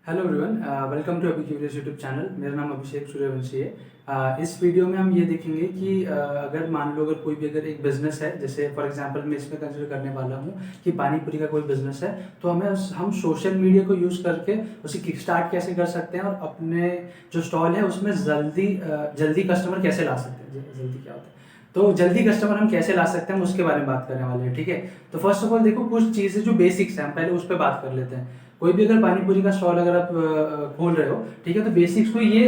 Hello everyone, welcome to अभी curious YouTube channel. मेरा नाम अभिषेक सूर्यवंशी है। इस वीडियो में हम ये देखेंगे कि अगर मान लो अगर कोई भी अगर एक बिजनेस है, जैसे फॉर एग्जांपल मैं इसमें कंसिडर करने वाला हूँ कि पानी पूरी का कोई बिजनेस है, तो हम सोशल मीडिया को यूज़ करके उसे किक स्टार्ट कैसे कर सकते हैं और अपने जो स्टॉल है उसमें जल्दी कस्टमर कैसे ला सकते हैं। जल्दी क्या होता है, तो जल्दी कस्टमर हम कैसे ला सकते हैं, हम उसके बारे में बात करने वाले हैं। ठीक है, तो फर्स्ट ऑफ ऑल देखो, कुछ चीज़ें जो बेसिक्स हैं हम पहले उस पर बात कर लेते हैं। कोई भी अगर पानी पूरी का स्टॉल अगर आप खोल रहे हो, ठीक है, तो बेसिक्स तो ये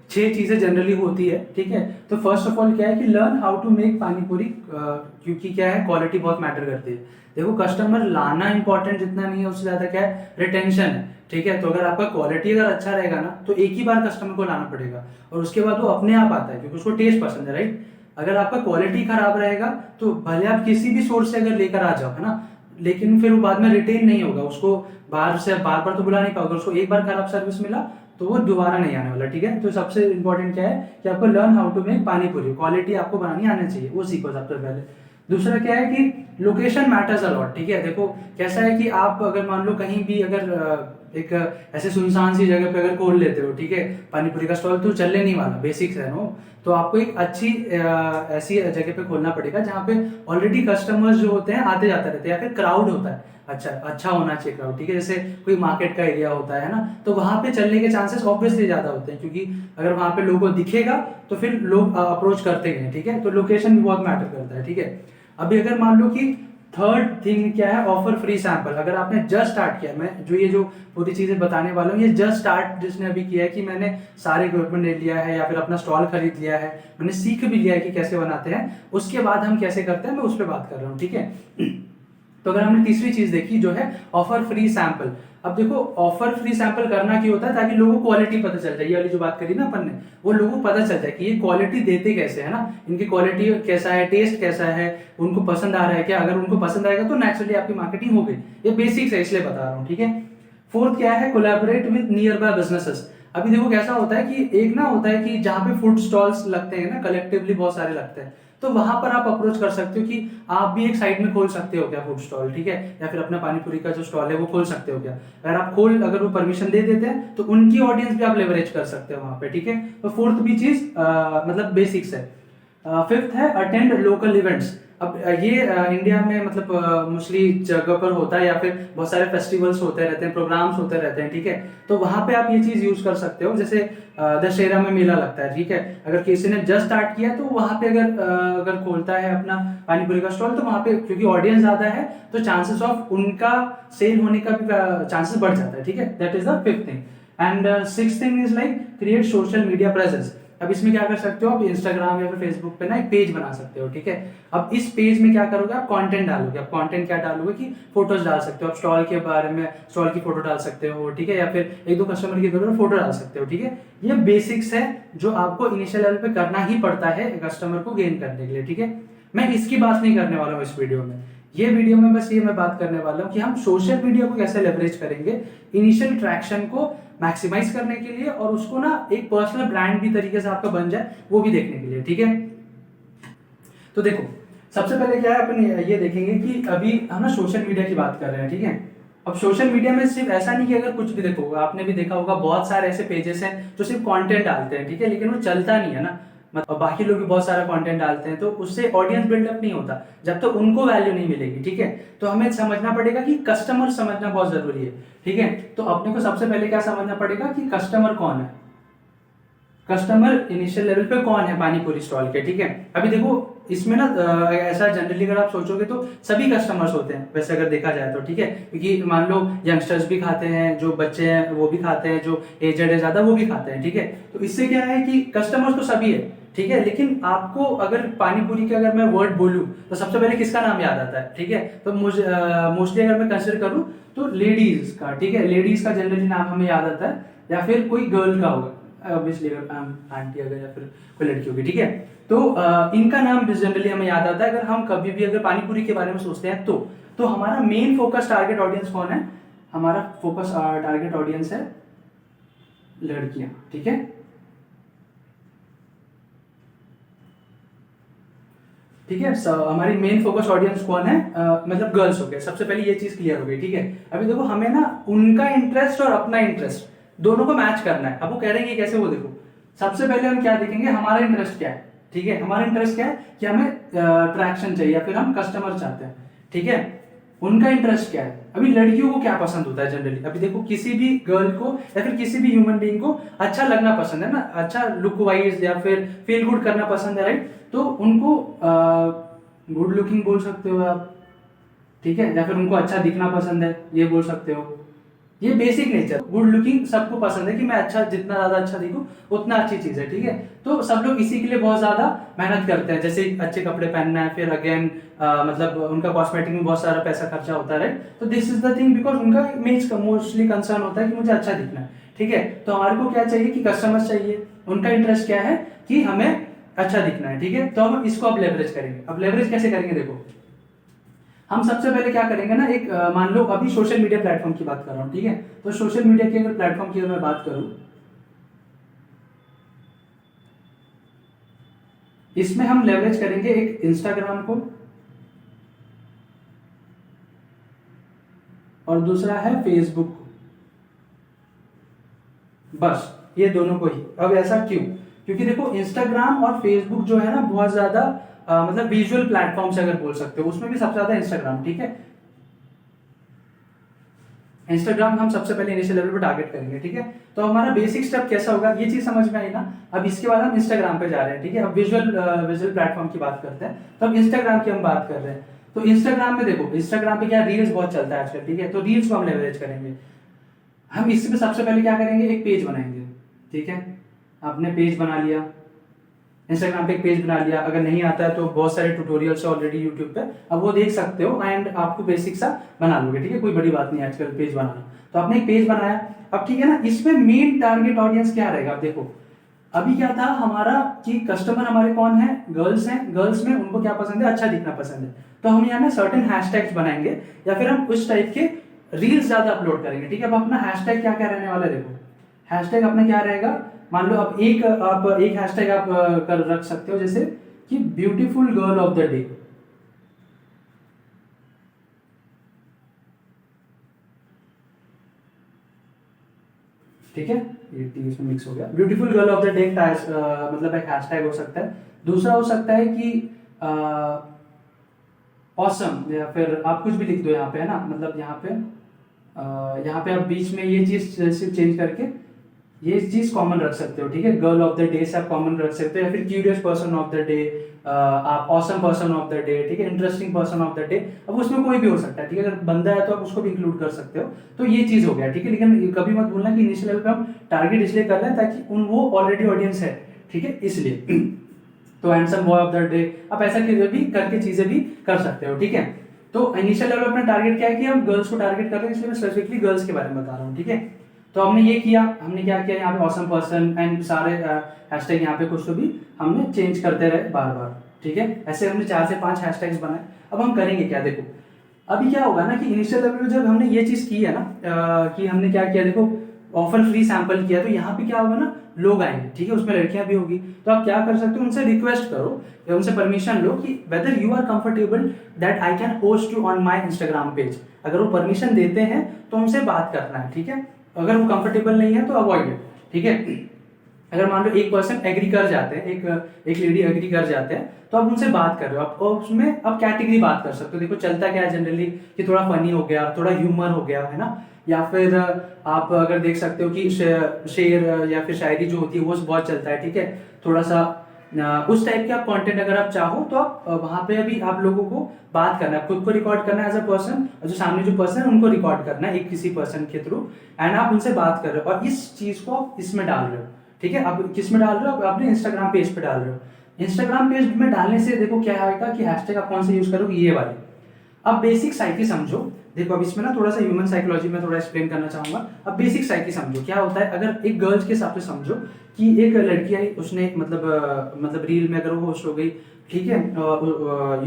6 चीजें जनरली होती है। ठीक है, तो फर्स्ट ऑफ ऑल क्या है कि लर्न हाउ टू मेक पानी पूरी, क्योंकि क्या है, क्वालिटी बहुत मैटर करती है। देखो, कस्टमर लाना इंपॉर्टेंट जितना नहीं है, उससे ज्यादा क्या है, रिटेंशन है। ठीक है, तो अगर आपका क्वालिटी अगर अच्छा रहेगा ना, तो एक ही बार कस्टमर को लाना पड़ेगा और उसके बाद वो अपने आप आता है, क्योंकि उसको टेस्ट पसंद है, राइट। अगर आपका क्वालिटी खराब रहेगा तो भले आप किसी भी सोर्स से अगर लेकर आ जाओ, है ना, लेकिन फिर वो बाद में रिटेन नहीं होगा। उसको बाहर से बार बार तो बुला नहीं पाओगे। उसको एक बार खराब सर्विस मिला तो वो दोबारा नहीं आने वाला। ठीक है, तो सबसे इंपॉर्टेंट क्या है कि आपको लर्न हाउ टू मेक पानी पूरी, क्वालिटी आपको बनानी आनी चाहिए, वो सीखो सबसे पहले। दूसरा क्या है कि लोकेशन मैटर्स अलॉट। ठीक है, देखो कैसा है कि आप अगर मान लो कहीं भी अगर एक ऐसे सुनसान सी जगह पे अगर खोल लेते हो, ठीक है, पानी पूरी का स्टॉल, तो चलने नहीं वाला, बेसिक्स है नो। तो आपको एक अच्छी ऐसी जगह पे खोलना पड़ेगा जहाँ पे ऑलरेडी कस्टमर्स जो होते हैं आते जाते रहते हैं, या फिर क्राउड होता है। अच्छा अच्छा होना चाहिए क्राउड। ठीक है, जैसे कोई मार्केट का एरिया होता है ना, तो वहां पे चलने के चांसेस ऑब्वियसली ज्यादा होते हैं, क्योंकि अगर वहां पे लोगों को दिखेगा तो फिर लोग अप्रोच करते हैं। ठीक है, तो लोकेशन भी बहुत मैटर करता है। ठीक है, अभी अगर मान लो कि थर्ड थिंग क्या है, ऑफर फ्री सैंपल। अगर आपने जस्ट स्टार्ट किया, मैं जो पूरी चीजें बताने वाला हूँ, ये जस्ट स्टार्ट जिसने अभी किया है कि मैंने सारे इक्विपमेंट ले लिया है या फिर अपना स्टॉल खरीद लिया है, मैंने सीख भी लिया है कि कैसे बनाते हैं, उसके बाद हम कैसे करते हैं, मैं उस पर बात कर रहा हूँ। ठीक है, तो अगर हमने तीसरी चीज देखी जो है ऑफर फ्री सैंपल। अब देखो, ऑफर फ्री सैंपल करना क्यों होता है, ताकि लोगों को क्वालिटी पता चल जाए। ये वाली जो बात करी ना अपन ने, वो लोगों को पता चल जाए कि ये क्वालिटी देते कैसे है ना, इनकी क्वालिटी कैसा है, टेस्ट कैसा है, उनको पसंद आ रहा है क्या। अगर उनको पसंद आएगा तो नेचुरली आपकी मार्केटिंग हो गई। ये बेसिक्स है, इसलिए बता रहा हूँ। ठीक है, फोर्थ क्या है, collaborate with near by businesses. अभी देखो कैसा होता है कि एक ना होता है कि जहाँ पे फूड स्टॉल्स लगते हैं ना, कलेक्टिवली बहुत सारे लगते हैं, तो वहां पर आप अप्रोच कर सकते हो कि आप भी एक साइड में खोल सकते हो क्या फूड स्टॉल। ठीक है, या फिर अपना पानी पूरी का जो स्टॉल है वो खोल सकते हो क्या। अगर वो परमिशन दे देते हैं तो उनकी ऑडियंस भी आप लेवरेज कर सकते हो वहां पे। ठीक है, तो फोर्थ भी चीज मतलब बेसिक्स है। फिफ्थ है अटेंड लोकल इवेंट्स। अब ये इंडिया में मतलब मोस्टली जगह पर होता है, या फिर बहुत सारे फेस्टिवल्स होते रहते हैं, प्रोग्राम्स होते रहते हैं। ठीक है, तो वहां पे आप ये चीज यूज कर सकते हो। जैसे दशहरा में मेला लगता है, ठीक है, अगर किसी ने जस्ट स्टार्ट किया तो वहां पे अगर खोलता है अपना पानी पूरी का स्टॉल, तो वहां पे क्योंकि ऑडियंस ज्यादा है तो चांसेस ऑफ उनका सेल होने का भी चांसेस बढ़ जाता है। ठीक है, that is the fifth thing. And six thing is like create social media presence. अब इसमें क्या कर सकते हो, आप इंस्टाग्राम या फिर फेसबुक पे ना एक पेज बना सकते हो। ठीक है, अब इस पेज में क्या करोगे, आप कंटेंट डालोगे। अब कंटेंट क्या डालोगे कि फोटोज डाल सकते हो, आप स्टॉल के बारे में, स्टॉल की फोटो डाल सकते हो। ठीक है, या फिर एक दो कस्टमर की फोटो डाल सकते हो। ठीक है, ये बेसिक्स है जो आपको इनिशियल लेवल पे करना ही पड़ता है कस्टमर को गेन करने के लिए। ठीक है, मैं इसकी बात नहीं करने वाला हूँ इस वीडियो में। ये वीडियो में बस ये मैं बात करने वाला हूँ कि हम सोशल मीडिया को कैसे लेवरेज करेंगे इनिशियल ट्रैक्शन को मैक्सिमाइज करने के लिए, और उसको ना एक पर्सनल ब्रांड भी तरीके से आपका बन जाए, वो भी देखने के लिए। ठीक है, तो देखो सबसे पहले क्या है, अपन ये देखेंगे कि अभी हम ना सोशल मीडिया की बात कर रहे हैं। ठीक है, अब सोशल मीडिया में सिर्फ ऐसा नहीं कि अगर कुछ भी देखो, आपने भी देखा होगा बहुत सारे ऐसे पेजेस हैं जो सिर्फ कंटेंट डालते हैं, ठीक है, लेकिन वो चलता नहीं है ना। मतलब बाकी लोग भी बहुत सारा कंटेंट डालते हैं, तो उससे ऑडियंस बिल्डअप नहीं होता जब तक तो उनको वैल्यू नहीं मिलेगी। ठीक है, तो हमें समझना पड़ेगा कि कस्टमर समझना बहुत जरूरी है। ठीक है, तो अपने को सबसे पहले क्या समझना पड़ेगा कि कस्टमर कौन है, कस्टमर इनिशियल लेवल पे कौन है पानी पूरी स्टॉल के। ठीक है, अभी देखो इसमें ना ऐसा जनरली अगर आप सोचोगे तो सभी कस्टमर्स होते हैं वैसे अगर देखा जाए तो। ठीक है, क्योंकि मान लो यंगस्टर्स भी खाते हैं, जो बच्चे हैं वो भी खाते हैं, जो एजेड है ज्यादा वो भी खाते हैं। ठीक है, तो इससे क्या है कि कस्टमर्स तो सभी है। ठीक है, लेकिन आपको अगर पानी पूरी के अगर मैं वर्ड बोलूं तो सबसे पहले किसका नाम याद आता है। ठीक है, तो मुझे मोस्टली अगर मैं कंसिडर करूं तो लेडीज का। ठीक है, लेडीज का जनरली नाम हमें याद आता है, या फिर कोई गर्ल का होगा ऑब्वियसली, अगर आंटी अगर या फिर कोई लड़की होगी। ठीक है, तो इनका नाम जनरली हमें याद आता है अगर हम कभी भी अगर पानी पूरी के बारे में सोचते हैं तो हमारा मेन फोकस टारगेट ऑडियंस कौन है, हमारा फोकस टारगेट ऑडियंस है लड़कियां। ठीक है, ठीक है, हमारी मेन फोकस ऑडियंस कौन है, मतलब गर्ल्स हो गए। सबसे पहले ये चीज क्लियर हो गई। ठीक है, अभी देखो हमें ना उनका इंटरेस्ट और अपना इंटरेस्ट दोनों को मैच करना है। अब वो कह रहे हैं कि कैसे, वो देखो सबसे पहले हम क्या देखेंगे, हमारा इंटरेस्ट क्या है, ठीक है, हमारा इंटरेस्ट क्या है कि हमें ट्रैक्शन चाहिए या फिर हम कस्टमर चाहते हैं, ठीक है। उनका इंटरेस्ट क्या है, अभी लड़कियों को क्या पसंद होता है जनरली, अभी देखो किसी भी गर्ल को या फिर किसी भी ह्यूमन बीइंग को अच्छा लगना पसंद है ना, अच्छा लुक वाइज या फिर फील गुड करना पसंद है, राइट। तो उनको गुड लुकिंग बोल सकते हो आप, ठीक है, या फिर उनको अच्छा दिखना पसंद है, ये बोल सकते हो। ये बेसिक नेचर, गुड लुकिंग सबको पसंद है कि मैं अच्छा, जितना ज्यादा अच्छा दिखूं उतना अच्छी चीज है, ठीक है। तो सब लोग इसी के लिए बहुत ज्यादा मेहनत करते हैं, जैसे अच्छे कपड़े पहनना है, फिर अगेन मतलब उनका कॉस्मेटिक में बहुत सारा पैसा खर्चा होता है, राइट। तो this is the thing, because उनका इमेज का मोस्टली कंसर्न होता है कि मुझे अच्छा दिखना है, ठीक है। तो हमारे को क्या चाहिए कि कस्टमर्स चाहिए, उनका इंटरेस्ट क्या है कि हमें अच्छा दिखना है, ठीक है। तो हम इसको अब लेवरेज करेंगे। अब लेवरेज कैसे करेंगे, देखो हम सबसे पहले क्या करेंगे ना, एक मान लो अभी सोशल मीडिया प्लेटफॉर्म की बात कर रहा हूँ, ठीक है। तो सोशल मीडिया की अगर प्लेटफॉर्म की अगर मैं बात करूं, इसमें हम लेवरेज करेंगे एक इंस्टाग्राम को और दूसरा है फेसबुक को, बस ये दोनों को ही। अब ऐसा क्यों, क्योंकि देखो इंस्टाग्राम और फेसबुक जो है ना बहुत ज्यादा मतलब विजुअल प्लेटफॉर्म्स अगर बोल सकते हो, उसमें भी सबसे ज्यादा इंस्टाग्राम, ठीक है। इंस्टाग्राम हम सबसे पहले इनिशियल लेवल पे टारगेट करेंगे, ठीक है। तो हमारा बेसिक स्टेप कैसा होगा, ये चीज समझ में आई ना। अब इसके बाद हम इंस्टाग्राम पे जा रहे हैं, ठीक है। अब विजुअल प्लेटफॉर्म की बात करते हैं, तो अब इंस्टाग्राम की हम बात कर रहे हैं। तो इंस्टाग्राम में देखो, इंस्टाग्राम पे क्या रील्स बहुत चलता है आजकल, ठीक है। तो रील्स को हम लेवरेज करेंगे। हम इसमें सबसे पहले क्या करेंगे, एक पेज बनाएंगे, ठीक है। आपने पेज बना लिया, इंस्टाग्राम पे एक पेज बना लिया, अगर नहीं आता है तो बहुत सारे ट्यूटोरियल्स है ऑलरेडी यूट्यूब पे, अब वो देख सकते हो एंड आपको बेसिक सा बना लोगे, ठीक है। कोई बड़ी बात नहीं है आजकल पेज बनाना। तो आपने एक पेज बनाया, अब ठीक है ना, इसमें मेन टारगेट ऑडियंस क्या रहेगा, अब देखो अभी क्या था हमारा कि कस्टमर हमारे कौन है, गर्ल्स हैं। गर्ल्स में उनको क्या पसंद है, अच्छा दिखना पसंद है। तो हम यहाँ ना सर्टेन हैशटैग्स बनाएंगे या फिर हम उस टाइप के रील्स ज्यादा अपलोड करेंगे, ठीक है। अब अपना हैशटैग क्या क्या रहने वाला है, देखो हैशटैग अपना क्या रहेगा, मान लो अब आप एक हैशटैग आप कर रख सकते हो, जैसे कि beautiful girl of the day, ठीक है। ये टी इसमें मिक्स हो गया, beautiful girl of the day मतलब एक हैशटैग हो सकता है। दूसरा हो सकता है कि ऑसम, या फिर आप कुछ भी लिख दो यहाँ पे, है ना, मतलब यहाँ पे आप बीच में ये चीज सिर्फ चेंज करके ये चीज कॉमन रख सकते हो, ठीक है। गर्ल ऑफ द डे से आप कॉमन रख सकते हो, या फिर curious person of the day, आप awesome person of the day, ठीक है, interesting person of the day. अब उसमें कोई भी हो सकता है, ठीक है। अगर बंदा है तो आप उसको भी इंक्लूड कर सकते हो। तो ये चीज हो गया, ठीक है। लेकिन कभी मत भूलना कि इनिशियल लेवल पे हम टारगेट इसलिए कर रहे हैं ताकि वो ऑलरेडी ऑडियंस है, ठीक है, इसलिए। तो handsome boy of the day, आप ऐसा भी करके चीजें भी कर सकते हो, ठीक है। तो इनिशियल लेवल अपना टारगेट क्या है कि हम गर्ल्स को टारगेट कर रहे हैं, इसलिए मैं स्पेसिफिकली गर्ल्स के बारे में बता रहा हूँ, ठीक है। तो हमने ये किया, हमने क्या किया यहाँ पे ऑसम पर्सन एंड सारे हैशटैग यहाँ पे कुछ तो भी हमने चेंज करते रहे बार बार, ठीक है। ऐसे हमने 4 से 5 हैशटैग्स बनाए। अब हम करेंगे क्या, देखो अभी क्या होगा ना कि इनिशियल लेवल में जब हमने ये चीज की है ना कि हमने क्या किया, देखो ऑफर फ्री सैंपल किया, तो यहाँ पे क्या होगा ना, लोग आएंगे, ठीक है, उसमें लड़कियां भी होगी। तो आप क्या कर सकते हो, उनसे रिक्वेस्ट करो या उनसे परमिशन लो कि whether you are comfortable that I can host you on my Instagram page. अगर वो परमिशन देते हैं तो उनसे बात करना है, ठीक है। अगर वो कंफर्टेबल नहीं है तो अवॉइड इट, ठीक है। अगर मान लो एक पर्सन एग्री कर जाते हैं, एक लेडी एग्री कर जाते हैं, तो आप उनसे बात कर रहे हो, आप और उसमें आप कैटेगरी बात कर सकते हो। देखो चलता क्या है जनरली कि थोड़ा फनी हो गया, थोड़ा ह्यूमर हो गया, है ना, या फिर आप अगर देख सकते हो कि शेर या फिर शायरी जो होती है वो बहुत चलता है, ठीक है। थोड़ा सा उस टाइप के आप कंटेंट अगर आप चाहो तो आप वहां पे अभी आप लोगों को बात करना है, खुद को रिकॉर्ड करना है एज अ पर्सन, और जो सामने जो पर्सन है उनको रिकॉर्ड करना है एक किसी पर्सन के थ्रू, एंड आप उनसे बात कर रहे हो और इस चीज को आप इसमें डाल रहे हो, ठीक है। आप किस में डाल रहे हो, आप अपने इंस्टाग्राम पेज पे डाल रहे हो। इंस्टाग्राम पेज में डालने से देखो क्या आएगा कि हैशटैग आप कौन से यूज करोगे, ये वाले। अब बेसिक साइकी समझो, देखो अब इसमें ना थोड़ा सा ह्यूमन साइकोलॉजी में थोड़ा एक्सप्लेन करना चाहूंगा। अब बेसिक साइकी समझो क्या होता है, अगर एक गर्ल्स के हिसाब से समझो कि एक लड़की आई, उसने मतलब रील में अगर वो होस्ट हो गई, ठीक है,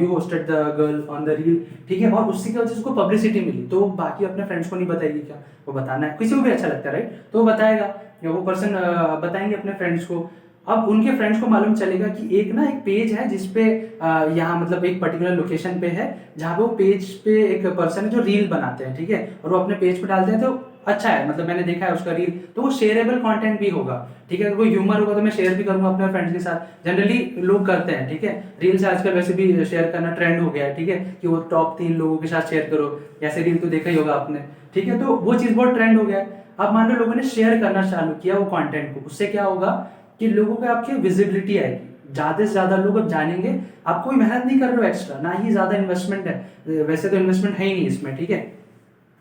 you hosted the girl on the reel, ठीक है, और उसकी वजह से उसको पब्लिसिटी मिली, तो बाकी अपने फ्रेंड्स को नहीं बताएगी क्या, वो बताना है, किसी को भी अच्छा लगता है, राइट, तो वो बताएगा, या वो पर्सन बताएंगे अपने फ्रेंड्स को। अब उनके फ्रेंड्स को मालूम चलेगा कि एक पेज है जिसपे यहाँ मतलब एक पर्टिकुलर लोकेशन पे है, जहाँ पे वो पेज पे एक पर्सन है जो रील बनाते हैं, ठीक है, और वो अपने पेज पे डालते हैं, तो अच्छा है, मतलब मैंने देखा है उसका रील, तो वो शेयरेबल कंटेंट भी होगा, ठीक है। अगर कोई ह्यूमर होगा तो मैं शेयर भी करूंगा अपने फ्रेंड्स के साथ, जनरली लोग करते हैं, ठीक है। रील्स आजकल वैसे भी शेयर करना ट्रेंड हो गया है, ठीक है, कि वो टॉप 3 लोगों के साथ शेयर करो, ऐसे रील तो देखा ही होगा आपने, ठीक है। तो वो चीज बहुत ट्रेंड हो गया है। अब मान लो लोगों ने शेयर करना चालू किया वो कंटेंट को, उससे क्या होगा कि लोगों को आपकी विजिबिलिटी आएगी, ज्यादा से ज्यादा लोग अब जानेंगे। आप कोई मेहनत नहीं कर रहे हो एक्स्ट्रा, ना ही ज्यादा इन्वेस्टमेंट है, वैसे तो इन्वेस्टमेंट है ही नहीं इसमें, ठीक है।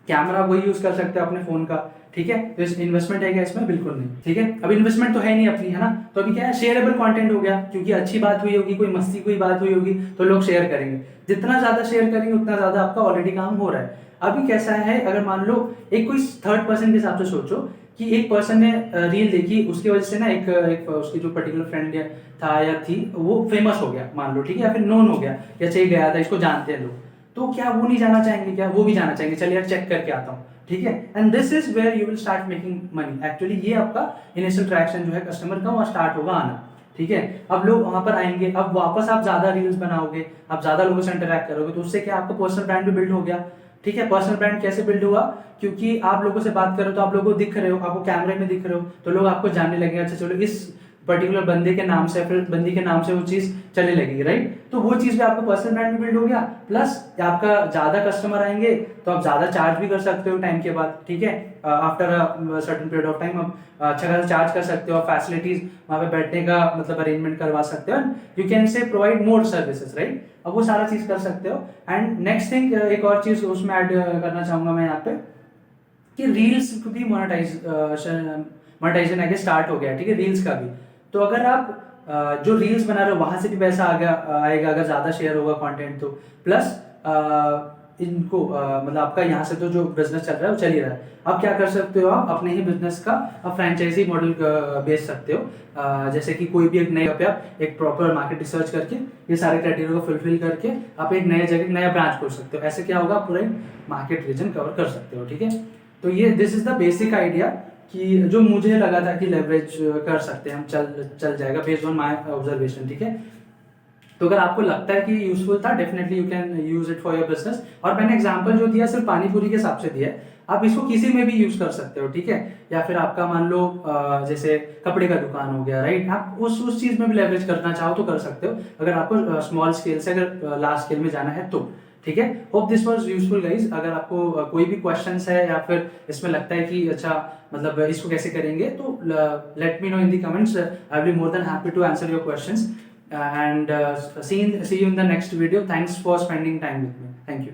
कैमरा वही यूज कर सकते हो अपने फोन का, ठीक है। तो इस इन्वेस्टमेंट है क्या इसमें? बिल्कुल नहीं, ठीक है। अब इन्वेस्टमेंट तो है नहीं अपनी, है ना। तो अभी क्या है, शेयरेबल कंटेंट हो गया, क्योंकि अच्छी बात हुई होगी, कोई मस्ती कोई बात हुई होगी तो लोग शेयर करेंगे। जितना ज्यादा शेयर करेंगे उतना ज्यादा आपका ऑलरेडी काम हो रहा है। अभी कैसा है, अगर मान लो एक कोई थर्ड पर्सन के हिसाब से सोचो कि एक पर्सन ने रील देखी, उसकी वजह से ना एक उसकी जो पर्टिकुलर फ्रेंड था या थी वो फेमस हो गया मान लो, ठीक है, या फिर नोन हो गया, या चाहिए गया था, इसको जानते हैं लोग, तो क्या वो नहीं जाना चाहेंगे? क्या वो भी जाना चाहेंगे? चलिए यार चेक करके आता हूँ, ठीक है। And this is where you will start making money. Actually ये आपका इनिशियल ट्रैक्शन जो है कस्टमर का, वहाँ स्टार्ट होगा आना, ठीक है। अब लोग वहां पर आएंगे, अब वापस आप ज्यादा रील्स बनाओगे, आप ज्यादा लोगों से इंटरेक्ट करोगे, तो उससे क्या आपका पर्सनल ब्रांड भी बिल्ड हो गया, ठीक है। पर्सनल ब्रांड कैसे बिल्ड हुआ? क्योंकि आप लोगों से बात करो तो आप लोगों को दिख रहे हो, आपको कैमरे में दिख रहे हो, तो लोग आपको जानने लगे, अच्छा चलो इस पर्टिकुलर बंदे के नाम से, फिर बंदी के नाम से वो चीज चलने लगेगी, राइट। तो वो चीज भी आपका पर्सनल ब्रांड भी बिल्ड हो गया, प्लस आपका ज्यादा कस्टमर आएंगे तो आप ज्यादा चार्ज भी कर सकते हो टाइम के बाद, ठीक है। After a certain period of time आप अच्छा खासा चार्ज कर सकते हो, फैसिलिटीज वहां पे बैठने का मतलब अरेंजमेंट करवा सकते हो, you can say provide more services, right. अब वो सारा चीज कर सकते हो। एंड नेक्स्ट थिंग, एक और चीज उसमें ऐड करना चाहूंगा मैं यहाँ पे, कि रील्स भी मोनेटाइजेशन आगे स्टार्ट हो गया, ठीक है, रील्स का भी। तो अगर आप जो रील्स बना रहे हो वहां से भी पैसा आएगा अगर ज्यादा शेयर होगा कंटेंट तो, प्लस इनको मतलब आपका यहाँ से तो जो बिजनेस चल रहा है वो चल ही रहा है। अब क्या कर सकते हो, आप अपने ही बिजनेस का आप फ्रेंचाइजी मॉडल बेच सकते हो। जैसे कि कोई भी एक नए पे आप एक प्रॉपर मार्केट रिसर्च करके ये सारे क्राइटेरिया को फुलफिल करके आप एक नए जगह नया ब्रांच खोल सकते हो। ऐसे क्या होगा, पूरे मार्केट रीजन कवर कर सकते हो, ठीक है। तो ये this is the basic idea कि जो मुझे लगा था कि लेवरेज कर सकते हैं हम, चल जाएगा बेस्ड ऑन माय ऑब्जर्वेशन, ठीक है। तो अगर आपको लगता है कि यूजफुल था, definitely you can use it for your business. और मैंने एग्जांपल जो दिया सिर्फ पानी पूरी के हिसाब से दिया है, आप इसको किसी में भी यूज कर सकते हो, ठीक है। या फिर आपका मान लो जैसे कपड़े का दुकान हो गया, राइट, आप उस चीज में भी लेवरेज करना चाहो तो कर सकते हो, अगर आपको स्मॉल स्केल से अगर लार्ज स्केल में जाना है तो, ठीक है। Hope this was useful guys. अगर आपको कोई भी क्वेश्चंस है या फिर इसमें लगता है कि अच्छा मतलब इसको कैसे करेंगे, तो let me know in the comments, I will be more than happy to answer your questions. And see you in the next video. Thanks for spending time with me. Thank you.